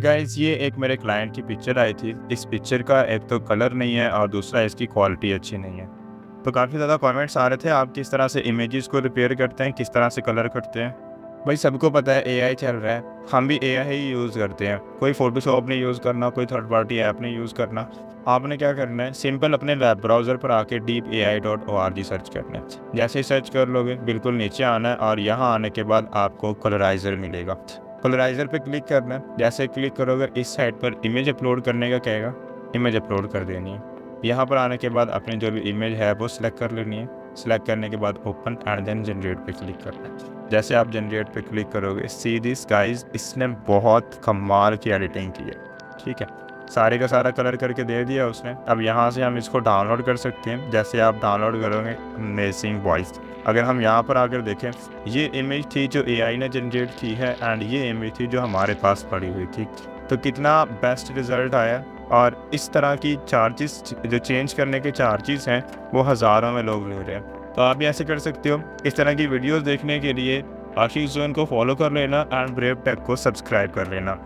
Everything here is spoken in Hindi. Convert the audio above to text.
गाइस ये एक मेरे क्लाइंट की पिक्चर आई थी। इस पिक्चर का एक तो कलर नहीं है और दूसरा इसकी क्वालिटी अच्छी नहीं है। तो काफ़ी ज़्यादा कमेंट्स आ रहे थे, आप किस तरह से इमेजेस को रिपेयर करते हैं, किस तरह से कलर करते हैं। भाई सबको पता है एआई चल रहा है, हम भी एआई ही यूज़ करते हैं। कोई फ़ोटोशॉप नहीं यूज़ करना, कोई थर्ड पार्टी ऐप नहीं यूज़ करना। आपने क्या करना है, सिंपल अपने वेब ब्राउज़र पर आके deepai.org सर्च करना है। जैसे ही सर्च कर लोगे बिल्कुल नीचे आना है और यहाँ आने के बाद आपको कलराइज़र मिलेगा। कलराइज़र पे क्लिक करना है। जैसे क्लिक करोगे इस साइट पर इमेज अपलोड करने का कहेगा, इमेज अपलोड कर देनी है। यहाँ पर आने के बाद अपनी जो भी इमेज है वो सिलेक्ट कर लेनी है। सिलेक्ट करने के बाद ओपन एंड देन जनरेट पे क्लिक करना है। जैसे आप जनरेट पे क्लिक करोगे, सी दिस गाइस, इसने बहुत कमाल की एडिटिंग की है। ठीक है, सारे का सारा कलर करके दे दिया उसने। अब यहाँ से हम इसको डाउनलोड कर सकते हैं। जैसे आप डाउनलोड करोगे अमेजिंग वॉइस, अगर हम यहाँ पर आकर देखें, ये इमेज थी जो एआई ने जनरेट की है एंड ये इमेज थी जो हमारे पास पड़ी हुई थी। तो कितना बेस्ट रिज़ल्ट आया। और इस तरह की चार्जेस जो चेंज करने के चार्जेस हैं वो हज़ारों में लोग ले रहे हैं। तो आप भी ऐसे कर सकते हो। इस तरह की वीडियोस देखने के लिए आशीष जोन को फॉलो कर लेना एंड ब्रेव टेक को सब्सक्राइब कर लेना।